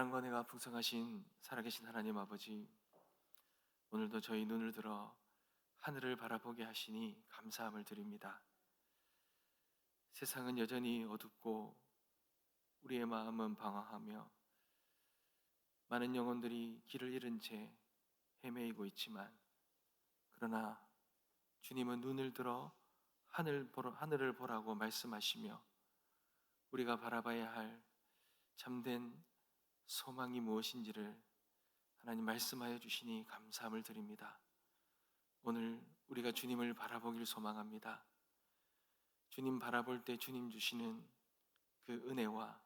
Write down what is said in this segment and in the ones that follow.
사랑과 은혜가 풍성하신 살아계신 하나님 아버지, 오늘도 저희 눈을 들어 하늘을 바라보게 하시니 감사함을 드립니다. 세상은 여전히 어둡고 우리의 마음은 방황하며 많은 영혼들이 길을 잃은 채 헤매이고 있지만, 그러나 주님은 눈을 들어 하늘을 보라고 말씀하시며 우리가 바라봐야 할 참된 소망이 무엇인지를 하나님 말씀하여 주시니 감사함을 드립니다. 오늘 우리가 주님을 바라보길 소망합니다. 주님 바라볼 때 주님 주시는 그 은혜와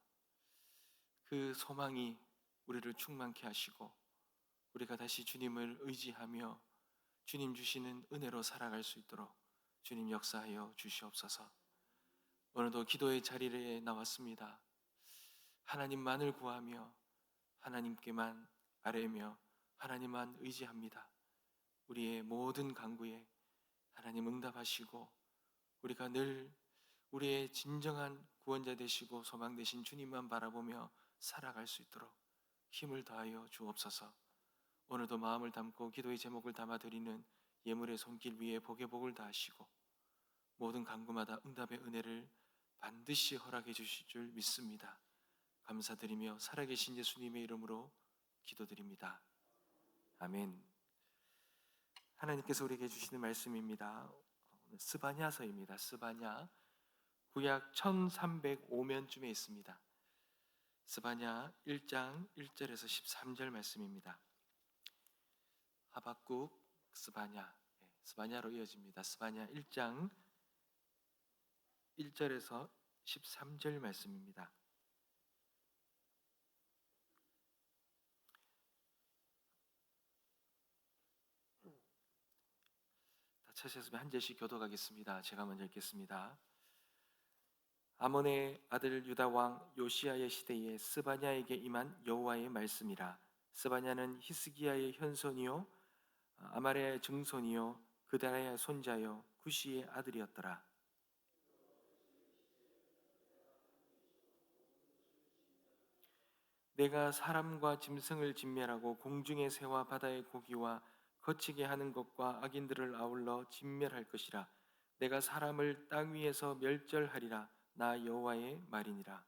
그 소망이 우리를 충만케 하시고, 우리가 다시 주님을 의지하며 주님 주시는 은혜로 살아갈 수 있도록 주님 역사하여 주시옵소서. 오늘도 기도의 자리에 나왔습니다. 하나님만을 구하며 하나님께만 아뢰며 하나님만 의지합니다. 우리의 모든 간구에 하나님 응답하시고, 우리가 늘 우리의 진정한 구원자 되시고 소망 되신 주님만 바라보며 살아갈 수 있도록 힘을 다하여 주옵소서. 오늘도 마음을 담고 기도의 제목을 담아드리는 예물의 손길 위에 복의 복을 다하시고 모든 간구마다 응답의 은혜를 반드시 허락해 주실 줄 믿습니다. 감사드리며 살아계신 예수님의 이름으로 기도드립니다. 아멘. 하나님께서 우리에게 주시는 말씀입니다. 오늘 스바냐서입니다. 스바냐 구약 1305면쯤에 있습니다. 스바냐 1장 1절에서 13절 말씀입니다. 하박국, 스바냐, 스바냐로 이어집니다. 스바냐 1장 1절에서 13절 말씀입니다. 다 찾으셨으면 한 절씩 교독하겠습니다. 제가 먼저 읽겠습니다. 아몬의 아들 유다 왕 요시야의 시대에 스바냐에게 임한 여호와의 말씀이라. 스바냐는 히스기야의 현손이요 아말의 증손이요 그다라의 손자요 구시의 아들이었더라. 내가 사람과 짐승을 진멸하고 공중의 새와 바다의 고기와 거치게 하는 것과 악인들을 아울러 진멸할 것이라. 내가 사람을 땅 위에서 멸절하리라. 나 여호와의 말이니라.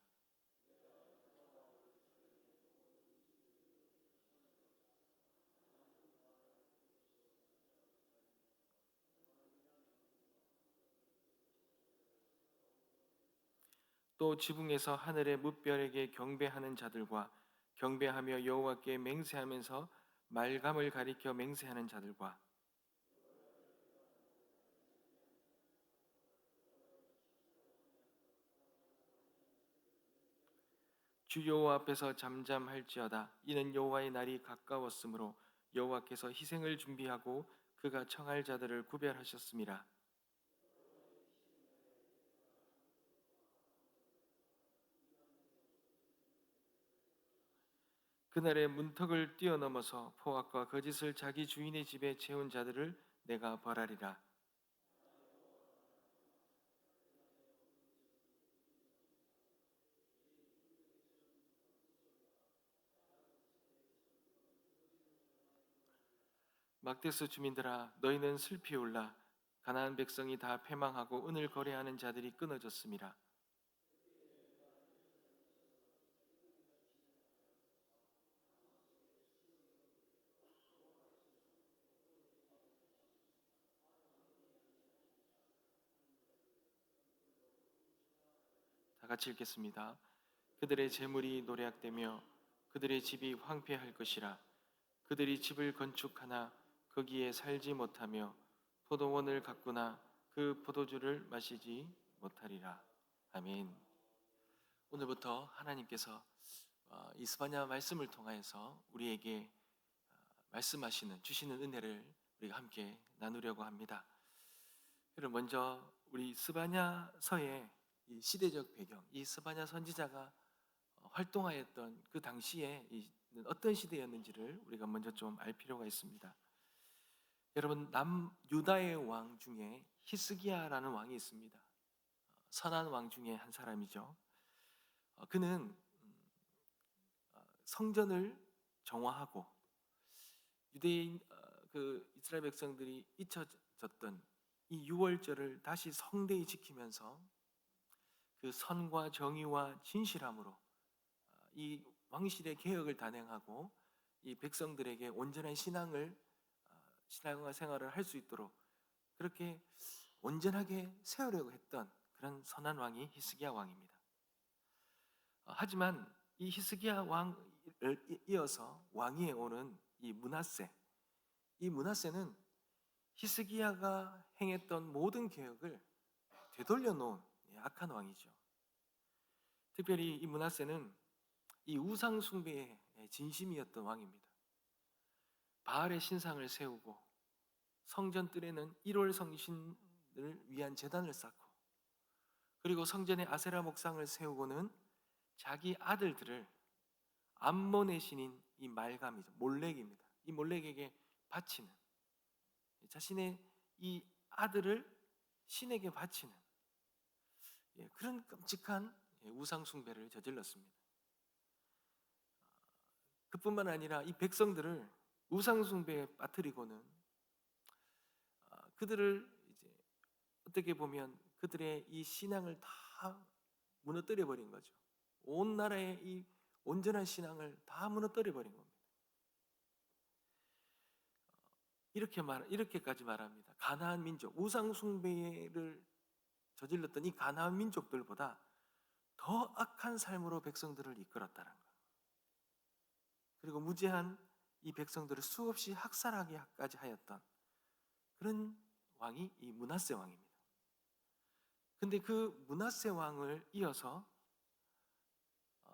또 지붕에서 하늘의 무별에게 경배하는 자들과 경배하며 여호와께 맹세하면서 말감을 가리켜 맹세하는 자들과 주 여호와 앞에서 잠잠할지어다. 이는 여호와의 날이 가까웠으므로 여호와께서 희생을 준비하고 그가 청할 자들을 구별하셨음이라. 그날의 문턱을 뛰어넘어서 포악과 거짓을 자기 주인의 집에 채운 자들을 내가 벌하리라. 막대스 주민들아, 너희는 슬피 울라. 가나안 백성이 다 패망하고 은을 거래하는 자들이 끊어졌음이라. 다 같이 읽겠습니다. 그들의 재물이 노략되며 그들의 집이 황폐할 것이라. 그들이 집을 건축하나 거기에 살지 못하며 포도원을 가꾸나 그 포도주를 마시지 못하리라. 아멘. 오늘부터 하나님께서 이 스바냐 말씀을 통하여서 우리에게 말씀하시는 주시는 은혜를 우리가 함께 나누려고 합니다. 그럼 먼저 우리 스바냐서의 이 시대적 배경, 이 스바냐 선지자가 활동하였던 그 당시에 어떤 시대였는지를 우리가 먼저 좀 알 필요가 있습니다. 여러분, 남유다의 왕 중에 히스기야라는 왕이 있습니다. 선한 왕 중에 한 사람이죠. 그는 성전을 정화하고 유대인 그 이스라엘 백성들이 잊혀졌던 이 유월절을 다시 성대히 지키면서 그 선과 정의와 진실함으로 이 왕실의 개혁을 단행하고 이 백성들에게 온전한 신앙과 생활을 할 수 있도록 그렇게 온전하게 세우려고 했던 그런 선한 왕이 히스기야 왕입니다. 하지만 이 히스기야 왕을 이어서 왕위에 오른 이 므낫세는 히스기야가 행했던 모든 개혁을 되돌려 놓은 악한 왕이죠. 특별히 이 므낫세는 이 우상 숭배의 진심이었던 왕입니다. 바알의 신상을 세우고 성전 뜰에는 1월 성신을 위한 제단을 쌓고 그리고 성전에 아세라 목상을 세우고는 자기 아들들을 암몬의 신인 이 말감이죠. 몰렉입니다. 이 몰렉에게 바치는 자신의 이 아들을 신에게 바치는 그런 끔찍한 우상 숭배를 저질렀습니다. 그뿐만 아니라 이 백성들을 우상 숭배에 빠뜨리고는 그들을 이제 어떻게 보면 그들의 이 신앙을 다 무너뜨려 버린 거죠. 온 나라의 이 온전한 신앙을 다 무너뜨려 버린 겁니다. 이렇게까지 말합니다. 가나안 민족, 우상 숭배를 저질렀던 이 가나안 민족들보다 더 악한 삶으로 백성들을 이끌었다는 것. 그리고 무죄한 이 백성들을 수없이 학살하기까지 하였던 그런 왕이 이 므낫세 왕입니다. 근데 그 므낫세 왕을 이어서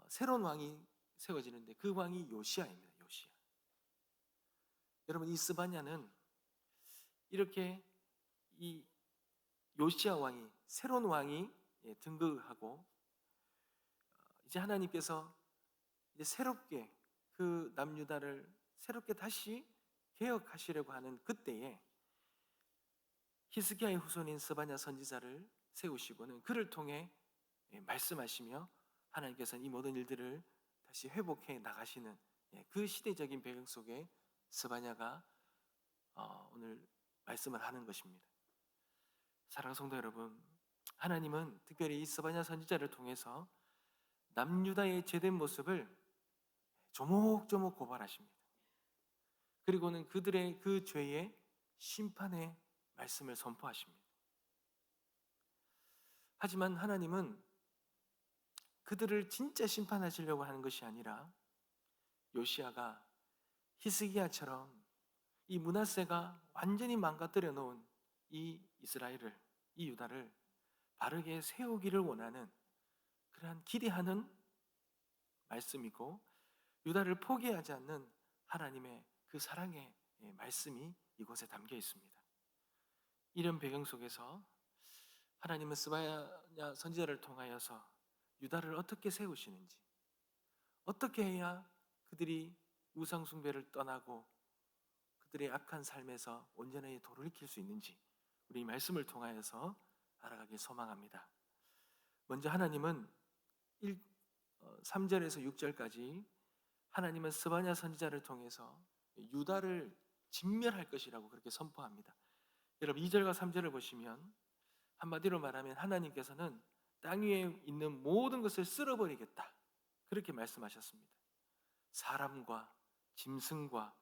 새로운 왕이 세워지는데 그 왕이 요시야입니다. 요시야. 여러분 이 스바냐는 이렇게 이 요시야 왕이 새로운 왕이 등극하고 이제 하나님께서 이제 새롭게 그 남유다를 새롭게 다시 개혁하시려고 하는 그때에 히스기야의 후손인 스바냐 선지자를 세우시고는 그를 통해 말씀하시며 하나님께서는 이 모든 일들을 다시 회복해 나가시는 그 시대적인 배경 속에 스바냐가 오늘 말씀을 하는 것입니다. 사랑하는 성도 여러분, 하나님은 특별히 이 스바냐 선지자를 통해서 남유다의 죄된 모습을 조목조목 고발하십니다. 그리고는 그들의 그 죄의 심판의 말씀을 선포하십니다. 하지만 하나님은 그들을 진짜 심판하시려고 하는 것이 아니라 요시야가 히스기야처럼 이 므낫세가 완전히 망가뜨려 놓은 이 이스라엘을, 이 유다를 바르게 세우기를 원하는 그러한 기대하는 말씀이고 유다를 포기하지 않는 하나님의 그 사랑의 말씀이 이곳에 담겨 있습니다. 이런 배경 속에서 하나님은 스바냐 선지자를 통하여서 유다를 어떻게 세우시는지, 어떻게 해야 그들이 우상 숭배를 떠나고 그들의 악한 삶에서 온전히 돌이킬 수 있는지 우리 이 말씀을 통하여서 알아가길 소망합니다. 먼저 하나님은 3절에서 6절까지 하나님은 스바냐 선지자를 통해서 유다를 진멸할 것이라고 그렇게 선포합니다. 여러분 2절과 3절을 보시면 한마디로 말하면 하나님께서는 땅 위에 있는 모든 것을 쓸어버리겠다 그렇게 말씀하셨습니다. 사람과 짐승과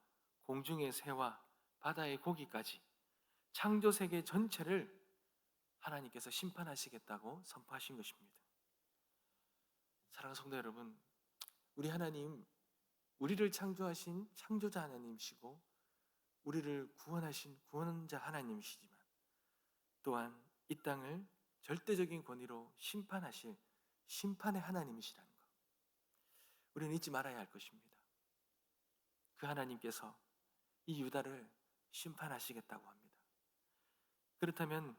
공중의 새와 바다의 고기까지 창조 세계 전체를 하나님께서 심판하시겠다고 선포하신 것입니다. 사랑하는 성도 여러분, 우리 하나님, 우리를 창조하신 창조자 하나님이시고 우리를 구원하신 구원자 하나님이시지만 또한 이 땅을 절대적인 권위로 심판하실 심판의 하나님이시라는 것, 우리는 잊지 말아야 할 것입니다. 그 하나님께서 이 유다를 심판하시겠다고 합니다. 그렇다면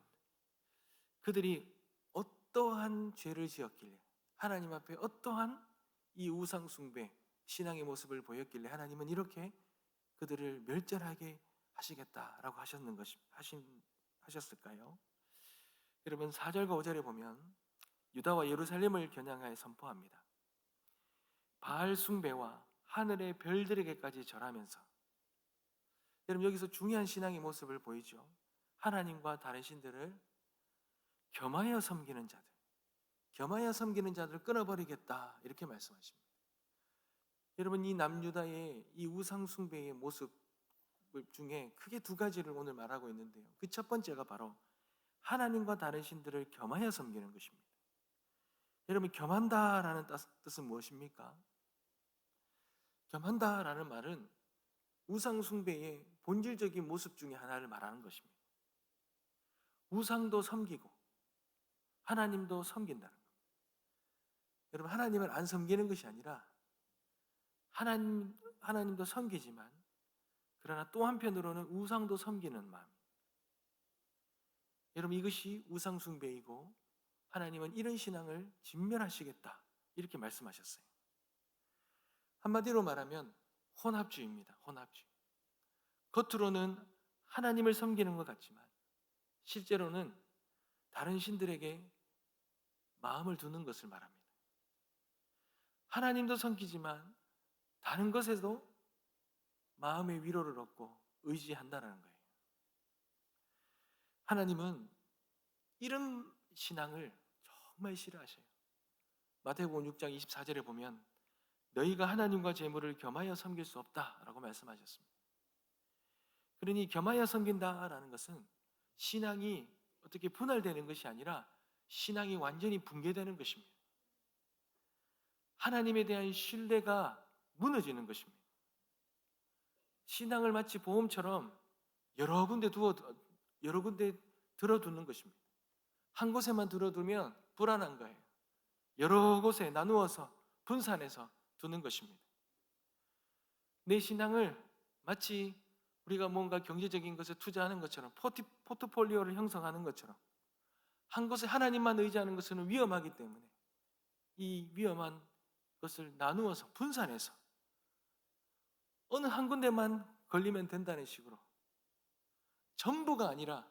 그들이 어떠한 죄를 지었길래, 하나님 앞에 어떠한 이 우상 숭배 신앙의 모습을 보였길래 하나님은 이렇게 그들을 멸절하게 하시겠다라고 하셨을까요? 여러분 4절과 5절에 보면 유다와 예루살렘을 겨냥하여 선포합니다. 바알 숭배와 하늘의 별들에게까지 절하면서, 여러분 여기서 중요한 신앙의 모습을 보이죠. 하나님과 다른 신들을 겸하여 섬기는 자들, 겸하여 섬기는 자들을 끊어버리겠다, 이렇게 말씀하십니다. 여러분, 이 남유다의 이 우상 숭배의 모습 중에 크게 두 가지를 오늘 말하고 있는데요, 그 첫 번째가 바로 하나님과 다른 신들을 겸하여 섬기는 것입니다. 여러분, 겸한다라는 뜻은 무엇입니까? 겸한다라는 말은 우상 숭배의 본질적인 모습 중에 하나를 말하는 것입니다. 우상도 섬기고 하나님도 섬긴다는 겁니다. 여러분, 하나님을 안 섬기는 것이 아니라 하나님도 섬기지만, 그러나 또 한편으로는 우상도 섬기는 마음. 여러분, 이것이 우상 숭배이고 하나님은 이런 신앙을 진멸하시겠다, 이렇게 말씀하셨어요. 한마디로 말하면 혼합주의입니다. 혼합주의. 겉으로는 하나님을 섬기는 것 같지만 실제로는 다른 신들에게 마음을 두는 것을 말합니다. 하나님도 섬기지만 다른 것에도 마음의 위로를 얻고 의지한다는 거예요. 하나님은 이런 신앙을 정말 싫어하셔요. 마태복음 6장 24절에 보면 너희가 하나님과 재물을 겸하여 섬길 수 없다라고 말씀하셨습니다. 그러니 겸하여 섬긴다라는 것은 신앙이 어떻게 분할되는 것이 아니라 신앙이 완전히 붕괴되는 것입니다. 하나님에 대한 신뢰가 무너지는 것입니다. 신앙을 마치 보험처럼 여러 군데 들어두는 것입니다. 한 곳에만 들어두면 불안한 거예요. 여러 곳에 나누어서 분산해서 두는 것입니다. 내 신앙을 마치 우리가 뭔가 경제적인 것에 투자하는 것처럼, 포트폴리오를 형성하는 것처럼 한 곳에 하나님만 의지하는 것은 위험하기 때문에 이 위험한 것을 나누어서 분산해서 어느 한 군데만 걸리면 된다는 식으로 전부가 아니라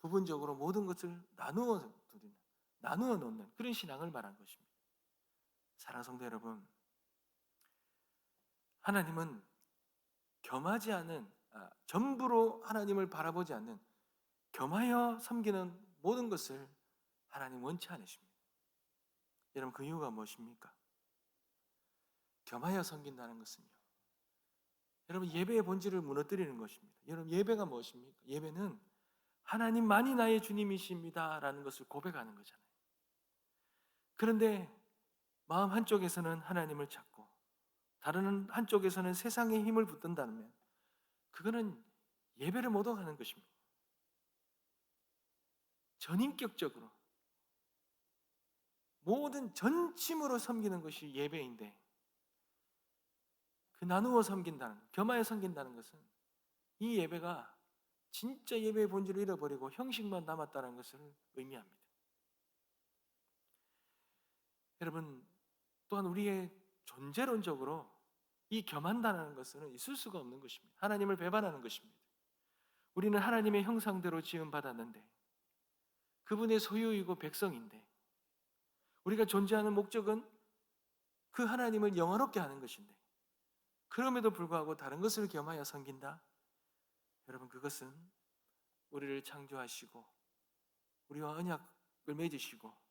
부분적으로 모든 것을 나누어 놓는 그런 신앙을 말한 것입니다. 사랑하는 성도 여러분, 하나님은 겸하지 않은, 전부로 하나님을 바라보지 않는 겸하여 섬기는 모든 것을 하나님 원치 않으십니다. 여러분, 그 이유가 무엇입니까? 겸하여 섬긴다는 것은요, 여러분, 예배의 본질을 무너뜨리는 것입니다. 여러분, 예배가 무엇입니까? 예배는 하나님만이 나의 주님이십니다 라는 것을 고백하는 거잖아요. 그런데 마음 한쪽에서는 하나님을 찾고 다른 한쪽에서는 세상의 힘을 붙든다면 그거는 예배를 못 오가는 것입니다. 전인격적으로 모든 전심으로 섬기는 것이 예배인데, 그 나누어 섬긴다는, 겸하여 섬긴다는 것은 이 예배가 진짜 예배의 본질을 잃어버리고 형식만 남았다는 것을 의미합니다. 여러분, 또한 우리의 존재론적으로 이 겸한다는 것은 있을 수가 없는 것입니다. 하나님을 배반하는 것입니다. 우리는 하나님의 형상대로 지음받았는데 그분의 소유이고 백성인데, 우리가 존재하는 목적은 그 하나님을 영화롭게 하는 것인데, 그럼에도 불구하고 다른 것을 겸하여 섬긴다? 여러분, 그것은 우리를 창조하시고 우리와 언약을 맺으시고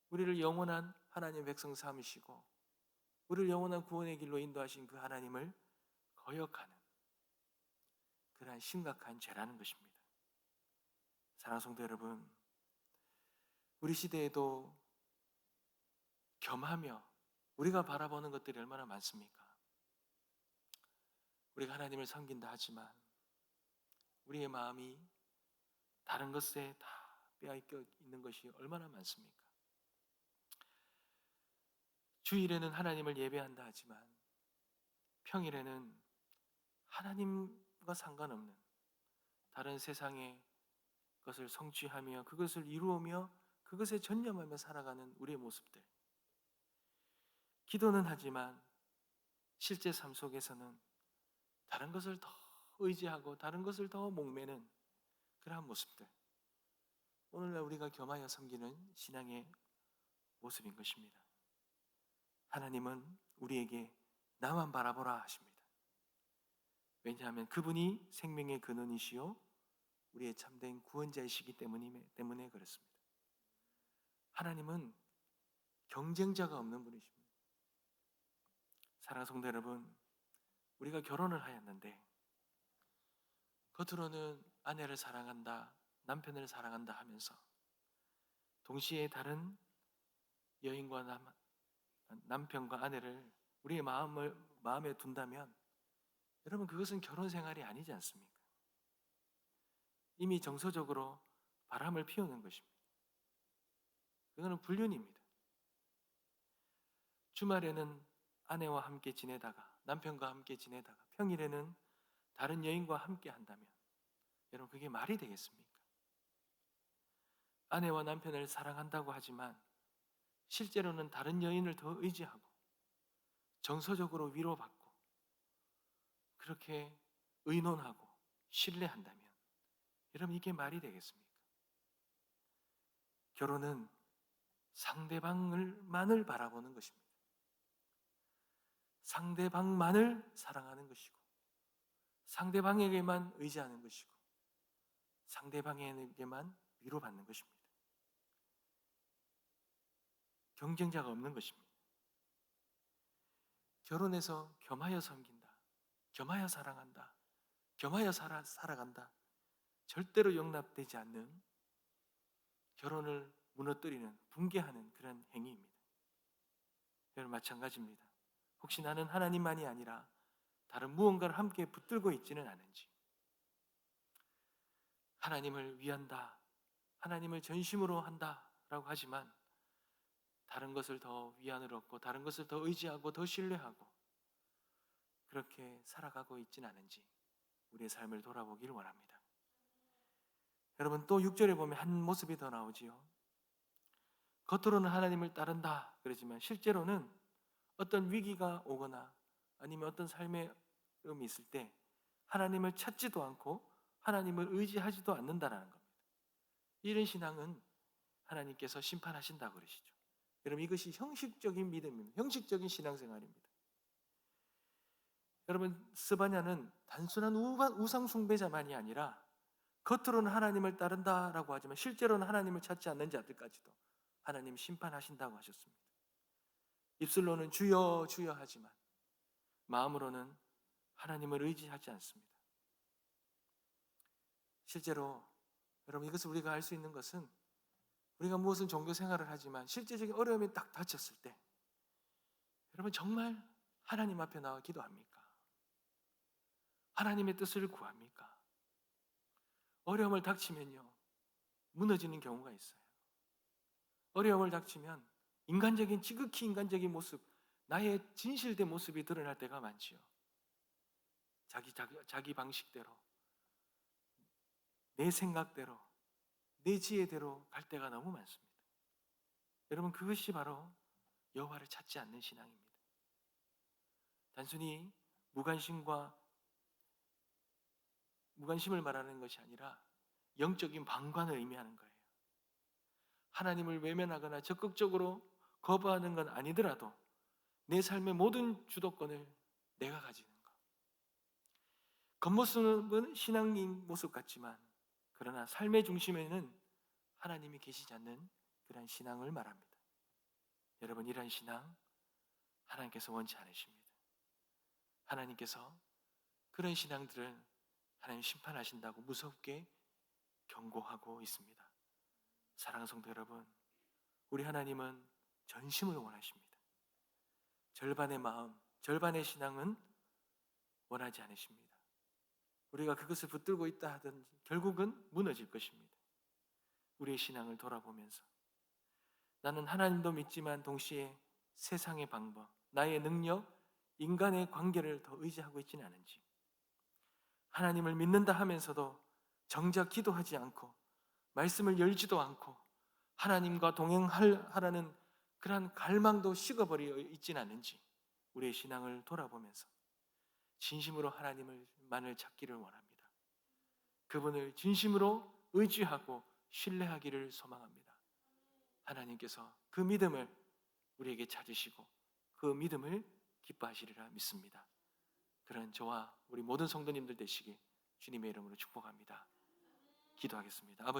우리를 영원한 하나님의 백성 삼으시고 우리를 영원한 구원의 길로 인도하신 그 하나님을 거역하는 그러한 심각한 죄라는 것입니다. 사랑하는 성도 여러분, 우리 시대에도 겸하며 우리가 바라보는 것들이 얼마나 많습니까? 우리가 하나님을 섬긴다 하지만 우리의 마음이 다른 것에 다 빼앗겨 있는 것이 얼마나 많습니까? 주일에는 하나님을 예배한다 하지만 평일에는 하나님과 상관없는 다른 세상의 것을 성취하며 그것을 이루며 그것에 전념하며 살아가는 우리의 모습들. 기도는 하지만 실제 삶 속에서는 다른 것을 더 의지하고 다른 것을 더 목매는 그러한 모습들, 오늘날 우리가 겸하여 섬기는 신앙의 모습인 것입니다. 하나님은 우리에게 나만 바라보라 하십니다. 왜냐하면 그분이 생명의 근원이시요 우리의 참된 구원자이시기 때문에 그렇습니다. 하나님은 경쟁자가 없는 분이십니다. 사랑하는 성도 여러분, 우리가 결혼을 하였는데 겉으로는 아내를 사랑한다, 남편을 사랑한다 하면서 동시에 다른 여인과 남편과 아내를 우리의 마음에 둔다면 여러분, 그것은 결혼 생활이 아니지 않습니까? 이미 정서적으로 바람을 피우는 것입니다. 그거는 불륜입니다. 주말에는 아내와 함께 지내다가 남편과 함께 지내다가 평일에는 다른 여인과 함께 한다면 여러분, 그게 말이 되겠습니까? 아내와 남편을 사랑한다고 하지만 실제로는 다른 여인을 더 의지하고 정서적으로 위로받고 그렇게 의논하고 신뢰한다면 여러분, 이게 말이 되겠습니까? 결혼은 상대방만을 바라보는 것입니다. 상대방만을 사랑하는 것이고 상대방에게만 의지하는 것이고 상대방에게만 위로받는 것입니다. 경쟁자가 없는 것입니다. 결혼해서 겸하여 섬긴다, 겸하여 사랑한다, 겸하여 살아간다, 절대로 용납되지 않는 결혼을 무너뜨리는, 붕괴하는 그런 행위입니다. 여러분, 마찬가지입니다. 혹시 나는 하나님만이 아니라 다른 무언가를 함께 붙들고 있지는 않은지, 하나님을 위한다, 하나님을 전심으로 한다라고 하지만 다른 것을 더 위안을 얻고 다른 것을 더 의지하고 더 신뢰하고 그렇게 살아가고 있지는 않은지 우리의 삶을 돌아보기를 원합니다. 여러분, 또 6절에 보면 한 모습이 더 나오지요. 겉으로는 하나님을 따른다 그러지만 실제로는 어떤 위기가 오거나 아니면 어떤 삶의 어려움이 있을 때 하나님을 찾지도 않고 하나님을 의지하지도 않는다라는 겁니다. 이런 신앙은 하나님께서 심판하신다고 그러시죠. 여러분, 이것이 형식적인 믿음입니다. 형식적인 신앙생활입니다. 여러분, 스바냐는 단순한 우상 숭배자만이 아니라 겉으로는 하나님을 따른다라고 하지만 실제로는 하나님을 찾지 않는 자들까지도 하나님 심판하신다고 하셨습니다. 입술로는 주여 주여 하지만 마음으로는 하나님을 의지하지 않습니다. 실제로 여러분, 이것을 우리가 알 수 있는 것은 우리가 무엇은 종교 생활을 하지만 실제적인 어려움이 딱 닥쳤을 때 여러분, 정말 하나님 앞에 나와 기도합니까? 하나님의 뜻을 구합니까? 어려움을 닥치면요, 무너지는 경우가 있어요. 어려움을 닥치면 지극히 인간적인 모습, 나의 진실된 모습이 드러날 때가 많지요. 자기 방식대로, 내 생각대로, 내 지혜대로 갈 때가 너무 많습니다. 여러분, 그것이 바로 여호와를 찾지 않는 신앙입니다. 단순히 무관심을 말하는 것이 아니라 영적인 방관을 의미하는 거예요. 하나님을 외면하거나 적극적으로 거부하는 건 아니더라도 내 삶의 모든 주도권을 내가 가지는 것. 겉모습은 신앙인 모습 같지만 그러나 삶의 중심에는 하나님이 계시지 않는 그런 신앙을 말합니다. 여러분, 이런 신앙 하나님께서 원치 않으십니다. 하나님께서 그런 신앙들은 하나님 심판하신다고 무섭게 경고하고 있습니다. 사랑하는 성도 여러분, 우리 하나님은 전심을 원하십니다. 절반의 마음, 절반의 신앙은 원하지 않으십니다. 우리가 그것을 붙들고 있다 하든지 결국은 무너질 것입니다. 우리의 신앙을 돌아보면서 나는 하나님도 믿지만 동시에 세상의 방법, 나의 능력, 인간의 관계를 더 의지하고 있지는 않은지, 하나님을 믿는다 하면서도 정작 기도하지 않고 말씀을 열지도 않고 하나님과 동행하라는 그러한 갈망도 식어버려 있지는 않은지 우리의 신앙을 돌아보면서 진심으로 하나님만을 찾기를 원합니다. 그분을 진심으로 의지하고 신뢰하기를 소망합니다. 하나님께서 그 믿음을 우리에게 찾으시고 그 믿음을 기뻐하시리라 믿습니다. 그런 저와 우리 모든 성도님들 되시기 주님의 이름으로 축복합니다. 기도하겠습니다. 아버지